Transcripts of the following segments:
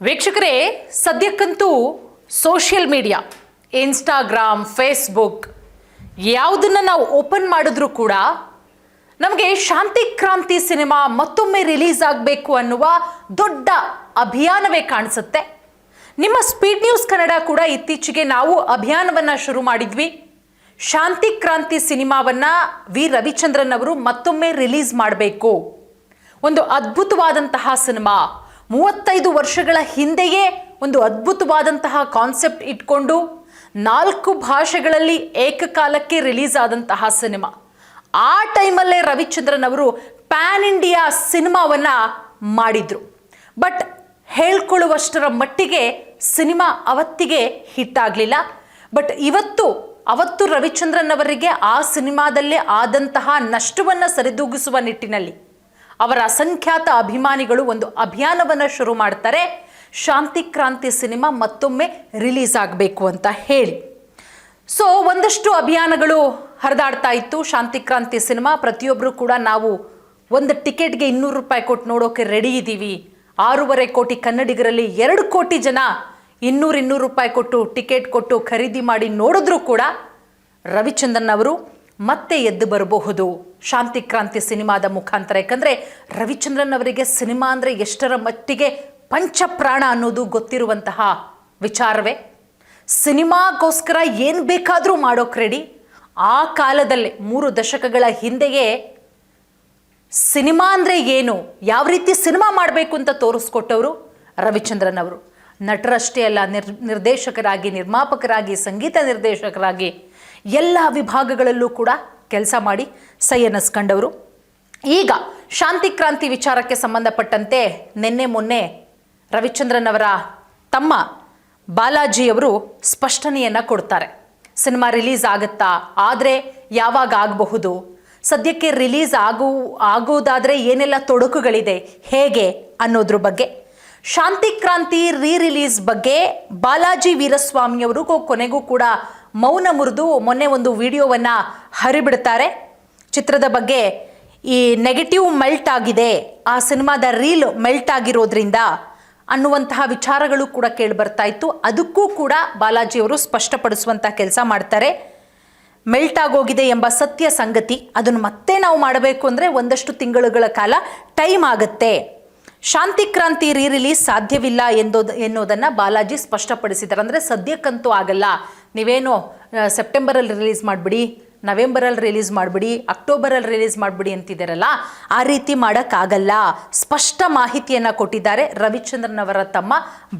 ವೀಕ್ಷಕರೇ, ಸದ್ಯಕ್ಕಂತೂ social media Instagram, Facebook ಯಾವುದನ್ನು ನಾವು ಓಪನ್ ಮಾಡಿದ್ರೂ ಕೂಡ ನಮಗೆ ಶಾಂತಿ ಕ್ರಾಂತಿ ಸಿನಿಮಾ ಮತ್ತೊಮ್ಮೆ ರಿಲೀಸ್ ಆಗಬೇಕು ಅನ್ನುವ ದೊಡ್ಡ ಅಭಿಯಾನವೇ ಕಾಣಿಸುತ್ತೆ. ನಿಮ್ಮ ಸ್ಪೀಡ್ ನ್ಯೂಸ್ ಕನ್ನಡ ಕೂಡ ಇತ್ತೀಚೆಗೆ ನಾವು ಅಭಿಯಾನವನ್ನು ಶುರು ಮಾಡಿದ್ವಿ. ಶಾಂತಿ ಕ್ರಾಂತಿ ಸಿನಿಮಾವನ್ನು ವಿ ರವಿಚಂದ್ರನ್ ಅವರು ಮತ್ತೊಮ್ಮೆ ರಿಲೀಸ್ ಮಾಡಬೇಕು. ಒಂದು ಅದ್ಭುತವಾದಂತಹ ಸಿನಿಮಾ, 35 ವರ್ಷಗಳ ಹಿಂದೆಯೇ ಒಂದು ಅದ್ಭುತವಾದಂತಹ ಕಾನ್ಸೆಪ್ಟ್ ಇಟ್ಕೊಂಡು 4 ಭಾಷೆಗಳಲ್ಲಿ ಏಕಕಾಲಕ್ಕೆ ರಿಲೀಸ್ ಆದಂತಹ ಸಿನಿಮಾ. ಆ ಟೈಮಲ್ಲೇ ರವಿಚಂದ್ರನ್ ಅವರು ಪ್ಯಾನ್ ಇಂಡಿಯಾ ಸಿನಿಮಾವನ್ನು ಮಾಡಿದ್ರು. ಬಟ್ ಹೇಳ್ಕೊಳ್ಳುವಷ್ಟರ ಮಟ್ಟಿಗೆ ಸಿನಿಮಾ ಅವತ್ತಿಗೆ ಹಿಟ್ ಆಗಲಿಲ್ಲ. ಬಟ್ ಅವತ್ತು ರವಿಚಂದ್ರನ್ ಅವರಿಗೆ ಆ ಸಿನಿಮಾದಲ್ಲೇ ಆದಂತಹ ನಷ್ಟವನ್ನು ಸರಿದೂಗಿಸುವ ನಿಟ್ಟಿನಲ್ಲಿ ಅವರ ಅಸಂಖ್ಯಾತ ಅಭಿಮಾನಿಗಳು ಒಂದು ಅಭಿಯಾನವನ್ನು ಶುರು ಮಾಡ್ತಾರೆ. ಶಾಂತಿ ಕ್ರಾಂತಿ ಸಿನಿಮಾ ಮತ್ತೊಮ್ಮೆ ರಿಲೀಸ್ ಆಗಬೇಕು ಅಂತ ಹೇಳಿ. ಸೊ ಒಂದಷ್ಟು ಅಭಿಯಾನಗಳು ಹರಿದಾಡ್ತಾ ಇತ್ತು. ಶಾಂತಿ ಕ್ರಾಂತಿ ಸಿನಿಮಾ ಪ್ರತಿಯೊಬ್ಬರು ಕೂಡ ನಾವು ಒಂದು ಟಿಕೆಟ್ಗೆ 200 ರೂಪಾಯಿ ಕೊಟ್ಟು ನೋಡೋಕೆ ರೆಡಿ ಇದ್ದೀವಿ. 6.5 ಕೋಟಿ ಕನ್ನಡಿಗರಲ್ಲಿ 2 ಕೋಟಿ ಜನ 200 ರೂಪಾಯಿ ಕೊಟ್ಟು ಟಿಕೆಟ್ ಕೊಟ್ಟು ಖರೀದಿ ಮಾಡಿ ನೋಡಿದ್ರೂ ಕೂಡ ರವಿಚಂದ್ರನ್ ಅವರು ಮತ್ತೆ ಎದ್ದು ಬರಬಹುದು ಶಾಂತಿ ಕ್ರಾಂತಿ ಸಿನಿಮಾದ ಮುಖಾಂತರ. ಯಾಕಂದರೆ ರವಿಚಂದ್ರನ್ ಅವರಿಗೆ ಸಿನಿಮಾ ಅಂದರೆ ಎಷ್ಟರ ಮಟ್ಟಿಗೆ ಪಂಚಪ್ರಾಣ ಅನ್ನೋದು ಗೊತ್ತಿರುವಂತಹ ವಿಚಾರವೇ. ಸಿನಿಮಾಗೋಸ್ಕರ ಏನು ಬೇಕಾದರೂ ಮಾಡೋಕೆ ರೆಡಿ. ಆ ಕಾಲದಲ್ಲೇ 3 ದಶಕಗಳ ಹಿಂದೆಯೇ ಸಿನಿಮಾ ಅಂದರೆ ಏನು, ಯಾವ ರೀತಿ ಸಿನಿಮಾ ಮಾಡಬೇಕು ಅಂತ ತೋರಿಸ್ಕೊಟ್ಟವರು ರವಿಚಂದ್ರನ್ ಅವರು. ನಟರಷ್ಟೇ ಅಲ್ಲ, ನಿರ್ದೇಶಕರಾಗಿ, ನಿರ್ಮಾಪಕರಾಗಿ, ಸಂಗೀತ ನಿರ್ದೇಶಕರಾಗಿ ಎಲ್ಲ ವಿಭಾಗಗಳಲ್ಲೂ ಕೂಡ ಕೆಲಸ ಮಾಡಿ ಸೈ ಅನ್ನಿಸ್ಕೊಂಡವರು. ಈಗ ಶಾಂತಿ ಕ್ರಾಂತಿ ವಿಚಾರಕ್ಕೆ ಸಂಬಂಧಪಟ್ಟಂತೆ ಮೊನ್ನೆ ರವಿಚಂದ್ರನ್ ಅವರ ತಮ್ಮ ಬಾಲಾಜಿಯವರು ಸ್ಪಷ್ಟನೆಯನ್ನು ಕೊಡ್ತಾರೆ. ಸಿನಿಮಾ ರಿಲೀಸ್ ಆಗುತ್ತಾ, ಆದರೆ ಯಾವಾಗ ಆಗಬಹುದು, ಸದ್ಯಕ್ಕೆ ರಿಲೀಸ್ ಆಗೋದಾದರೆ ಏನೆಲ್ಲ ತೊಡಕುಗಳಿದೆ, ಹೇಗೆ ಅನ್ನೋದ್ರ ಬಗ್ಗೆ, ಶಾಂತಿ ಕ್ರಾಂತಿ ರಿಲೀಸ್ ಬಗ್ಗೆ ಬಾಲಾಜಿ ವೀರಸ್ವಾಮಿಯವರು ಕೊನೆಗೂ ಕೂಡ ಮೌನ ಮುರಿದು ಮೊನ್ನೆ ಒಂದು ವಿಡಿಯೋವನ್ನು ಹರಿಬಿಡ್ತಾರೆ. ಚಿತ್ರದ ಬಗ್ಗೆ ಈ ನೆಗೆಟಿವ್ ಮೆಲ್ಟ್ ಆಗಿದೆ, ಆ ಸಿನಿಮಾದ ರೀಲ್ ಮೆಲ್ಟ್ ಆಗಿರೋದ್ರಿಂದ ಅನ್ನುವಂತಹ ವಿಚಾರಗಳು ಕೂಡ ಕೇಳಿಬರ್ತಾ ಇತ್ತು. ಅದಕ್ಕೂ ಕೂಡ ಬಾಲಾಜಿಯವರು ಸ್ಪಷ್ಟಪಡಿಸುವಂಥ ಕೆಲಸ ಮಾಡ್ತಾರೆ. ಮೆಲ್ಟ್ ಆಗೋಗಿದೆ ಎಂಬ ಸತ್ಯ ಸಂಗತಿ, ಅದನ್ನು ಮತ್ತೆ ನಾವು ಮಾಡಬೇಕು ಅಂದರೆ ಒಂದಷ್ಟು ತಿಂಗಳುಗಳ ಕಾಲ ಟೈಮ್ ಆಗುತ್ತೆ. ಶಾಂತಿ ಕ್ರಾಂತಿ ರಿಲೀಸ್ ಸಾಧ್ಯವಿಲ್ಲ ಎನ್ನುವುದನ್ನು ಬಾಲಾಜಿ ಸ್ಪಷ್ಟಪಡಿಸಿದ್ದಾರೆ. ಅಂದರೆ ಸದ್ಯಕ್ಕಂತೂ ಆಗಲ್ಲ, ನೀವೇನು ಸೆಪ್ಟೆಂಬರಲ್ಲಿ ರಿಲೀಸ್ ಮಾಡಿಬಿಡಿ, ನವೆಂಬರಲ್ಲಿ ರಿಲೀಸ್ ಮಾಡಿಬಿಡಿ, ಅಕ್ಟೋಬರಲ್ಲಿ ರಿಲೀಸ್ ಮಾಡಿಬಿಡಿ ಅಂತಿದ್ದಾರಲ್ಲ, ಆ ರೀತಿ ಮಾಡೋಕ್ಕಾಗಲ್ಲ. ಸ್ಪಷ್ಟ ಮಾಹಿತಿಯನ್ನು ಕೊಟ್ಟಿದ್ದಾರೆ ರವಿಚಂದ್ರನ್ ಅವರ ತಮ್ಮ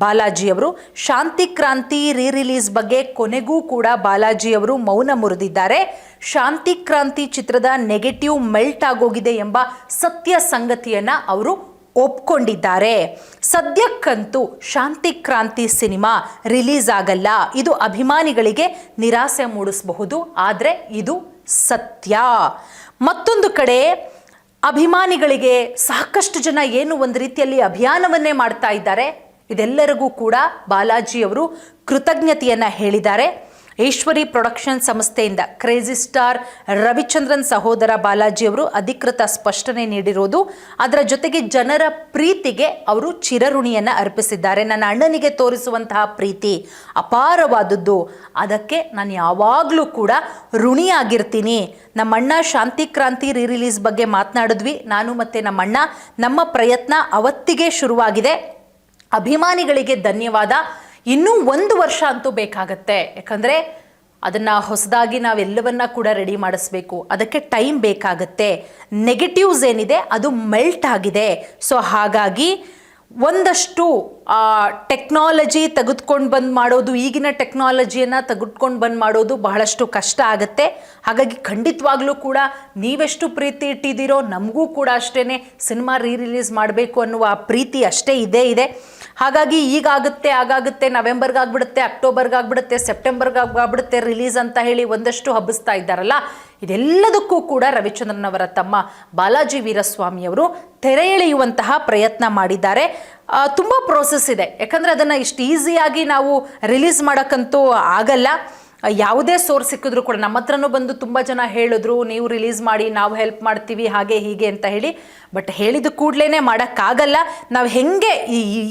ಬಾಲಾಜಿಯವರು. ಶಾಂತಿ ಕ್ರಾಂತಿ ರಿಲೀಸ್ ಬಗ್ಗೆ ಕೊನೆಗೂ ಕೂಡ ಬಾಲಾಜಿಯವರು ಮೌನ ಮುರಿದಿದ್ದಾರೆ. ಶಾಂತಿ ಕ್ರಾಂತಿ ಚಿತ್ರದ ನೆಗೆಟಿವ್ ಮೆಲ್ಟ್ ಆಗೋಗಿದೆ ಎಂಬ ಸತ್ಯ ಸಂಗತಿಯನ್ನು ಅವರು ಒಪ್ಕೊಂಡಿದ್ದಾರೆ. ಸದ್ಯಕ್ಕಂತೂ ಶಾಂತಿ ಕ್ರಾಂತಿ ಸಿನಿಮಾ ರಿಲೀಸ್ ಆಗಲ್ಲ. ಇದು ಅಭಿಮಾನಿಗಳಿಗೆ ನಿರಾಸೆ ಮೂಡಿಸಬಹುದು, ಆದರೆ ಇದು ಸತ್ಯ. ಮತ್ತೊಂದು ಕಡೆ ಅಭಿಮಾನಿಗಳಿಗೆ ಸಾಕಷ್ಟು ಜನ ಏನು ಒಂದು ರೀತಿಯಲ್ಲಿ ಅಭಿಯಾನವನ್ನೇ ಮಾಡ್ತಾ ಇದ್ದಾರೆ. ಇದೆಲ್ಲರಿಗೂ ಕೂಡ ಬಾಲಾಜಿಯವರು ಕೃತಜ್ಞತೆಯನ್ನು ಹೇಳಿದ್ದಾರೆ. ಈಶ್ವರಿ ಪ್ರೊಡಕ್ಷನ್ ಸಂಸ್ಥೆಯಿಂದ ಕ್ರೇಜಿ ಸ್ಟಾರ್ ರವಿಚಂದ್ರನ್ ಸಹೋದರ ಬಾಲಾಜಿಯವರು ಅಧಿಕೃತ ಸ್ಪಷ್ಟನೆ ನೀಡಿರೋದು. ಅದರ ಜೊತೆಗೆ ಜನರ ಪ್ರೀತಿಗೆ ಅವರು ಚಿರಋಣಿಯನ್ನು ಅರ್ಪಿಸಿದ್ದಾರೆ. ನನ್ನ ಅಣ್ಣನಿಗೆ ತೋರಿಸುವಂತಹ ಪ್ರೀತಿ ಅಪಾರವಾದದ್ದು, ಅದಕ್ಕೆ ನಾನು ಯಾವಾಗಲೂ ಕೂಡ ಋಣಿಯಾಗಿರ್ತೀನಿ. ನಮ್ಮಣ್ಣ ಶಾಂತಿ ಕ್ರಾಂತಿ ರಿಲೀಸ್ ಬಗ್ಗೆ ಮಾತನಾಡಿದ್ವಿ, ನಾನು ಮತ್ತು ನಮ್ಮಣ್ಣ. ನಮ್ಮ ಪ್ರಯತ್ನ ಅವತ್ತಿಗೆ ಶುರುವಾಗಿದೆ. ಅಭಿಮಾನಿಗಳಿಗೆ ಧನ್ಯವಾದ. ಇನ್ನೂ 1 ವರ್ಷ ಅಂತೂ ಬೇಕಾಗತ್ತೆ, ಯಾಕಂದರೆ ಅದನ್ನು ಹೊಸದಾಗಿ ನಾವೆಲ್ಲವನ್ನ ಕೂಡ ರೆಡಿ ಮಾಡಿಸ್ಬೇಕು. ಅದಕ್ಕೆ ಟೈಮ್ ಬೇಕಾಗತ್ತೆ. ನೆಗೆಟಿವ್ಸ್ ಏನಿದೆ ಅದು ಮೆಲ್ಟ್ ಆಗಿದೆ. ಸೊ ಹಾಗಾಗಿ ಒಂದಷ್ಟು ಟೆಕ್ನಾಲಜಿ ತೆಗೆದುಕೊಂಡು ಬಂದು ಮಾಡೋದು, ಈಗಿನ ಟೆಕ್ನಾಲಜಿಯನ್ನು ತೆಗೆದುಕೊಂಡು ಬಂದು ಮಾಡೋದು ಬಹಳಷ್ಟು ಕಷ್ಟ ಆಗುತ್ತೆ. ಹಾಗಾಗಿ ಖಂಡಿತವಾಗ್ಲೂ ಕೂಡ ನೀವೆಷ್ಟು ಪ್ರೀತಿ ಇಟ್ಟಿದ್ದೀರೋ ನಮಗೂ ಕೂಡ ಅಷ್ಟೇ ಸಿನಿಮಾ ರಿಲೀಸ್ ಮಾಡಬೇಕು ಅನ್ನುವ ಪ್ರೀತಿ ಅಷ್ಟೇ ಇದೆ. ಹಾಗಾಗಿ ಈಗಾಗುತ್ತೆ, ಆಗಾಗುತ್ತೆ, ನವೆಂಬರ್ಗಾಗ್ಬಿಡುತ್ತೆ, ಅಕ್ಟೋಬರ್ಗಾಗ್ಬಿಡುತ್ತೆ, ಸೆಪ್ಟೆಂಬರ್ಗಾಗ್ಬಿಡುತ್ತೆ ರಿಲೀಸ್ ಅಂತ ಹೇಳಿ ಒಂದಷ್ಟು ಹಬ್ಬಿಸ್ತಾ ಇದ್ದಾರಲ್ಲ, ಇದೆಲ್ಲದಕ್ಕೂ ಕೂಡ ರವಿಚಂದ್ರನ್ ಅವರ ತಮ್ಮ ಬಾಲಾಜಿ ವೀರಸ್ವಾಮಿಯವರು ತೆರೆ ಎಳೆಯುವಂತಹ ಪ್ರಯತ್ನ ಮಾಡಿದ್ದಾರೆ. ತುಂಬ ಪ್ರೋಸೆಸ್ ಇದೆ, ಯಾಕಂದರೆ ಅದನ್ನು ಇಷ್ಟು ಈಸಿಯಾಗಿ ನಾವು ರಿಲೀಸ್ ಮಾಡೋಕ್ಕಂತೂ ಆಗಲ್ಲ. ಯಾವುದೇ ಸೋರ್ಸ್ ಸಿಕ್ಕಿದ್ರು ಕೂಡ ನಮ್ಮ ಹತ್ರನೂ ಬಂದು ತುಂಬ ಜನ ಹೇಳಿದ್ರು, ನೀವು ರಿಲೀಸ್ ಮಾಡಿ ನಾವು ಹೆಲ್ಪ್ ಮಾಡ್ತೀವಿ ಹಾಗೆ ಹೀಗೆ ಅಂತ ಹೇಳಿ. ಬಟ್ ಹೇಳಿದ ಕೂಡಲೇ ಮಾಡೋಕ್ಕಾಗಲ್ಲ. ನಾವು ಹೆಂಗೆ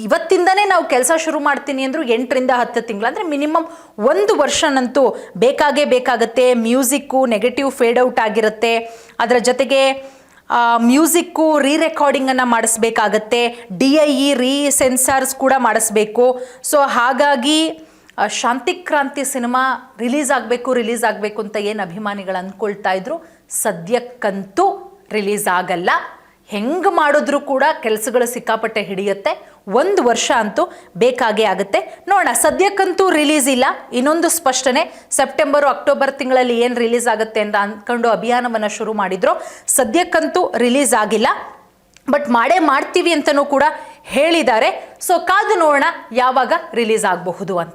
ಇವತ್ತಿಂದನೇ ನಾವು ಕೆಲಸ ಶುರು ಮಾಡ್ತೀನಿ ಅಂದರೂ 8ರಿಂದ 10 ತಿಂಗಳು, ಅಂದರೆ ಮಿನಿಮಮ್ 1 ವರ್ಷನಂತೂ ಬೇಕಾಗತ್ತೆ. ಮ್ಯೂಸಿಕ್ಕು ನೆಗೆಟಿವ್ ಫೇಡ್ ಔಟ್ ಆಗಿರುತ್ತೆ, ಅದರ ಜೊತೆಗೆ ಮ್ಯೂಸಿಕ್ಕು ರೆಕಾರ್ಡಿಂಗನ್ನು ಮಾಡಿಸ್ಬೇಕಾಗತ್ತೆ, DIE ಸೆನ್ಸಾರ್ಸ್ ಕೂಡ ಮಾಡಿಸ್ಬೇಕು. ಸೊ ಹಾಗಾಗಿ ಶಾಂತಿ ಕ್ರಾಂತಿ ಸಿನಿಮಾ ರಿಲೀಸ್ ಆಗಬೇಕು ಅಂತ ಏನು ಅಭಿಮಾನಿಗಳು ಅಂದ್ಕೊಳ್ತಾ ಇದ್ರು, ಸದ್ಯಕ್ಕಂತೂ ರಿಲೀಸ್ ಆಗಲ್ಲ. ಹೆಂಗೆ ಮಾಡಿದ್ರೂ ಕೂಡ ಕೆಲಸಗಳು ಸಿಕ್ಕಾಪಟ್ಟೆ ಹಿಡಿಯುತ್ತೆ. 1 ವರ್ಷ ಅಂತೂ ಬೇಕಾಗೇ ಆಗುತ್ತೆ. ನೋಡೋಣ, ಸದ್ಯಕ್ಕಂತೂ ರಿಲೀಸ್ ಇಲ್ಲ. ಇನ್ನೊಂದು ಸ್ಪಷ್ಟನೆ, ಸೆಪ್ಟೆಂಬರು ಅಕ್ಟೋಬರ್ ತಿಂಗಳಲ್ಲಿ ಏನು ರಿಲೀಸ್ ಆಗುತ್ತೆ ಅಂತ ಅಂದ್ಕೊಂಡು ಅಭಿಯಾನವನ್ನು ಶುರು ಮಾಡಿದ್ರು. ಸದ್ಯಕ್ಕಂತೂ ರಿಲೀಸ್ ಆಗಿಲ್ಲ, ಬಟ್ ಮಾಡ್ತೀವಿ ಅಂತಲೂ ಕೂಡ ಹೇಳಿದ್ದಾರೆ. ಸೊ ಕಾದು ನೋಡೋಣ ಯಾವಾಗ ರಿಲೀಸ್ ಆಗಬಹುದು ಅಂತ.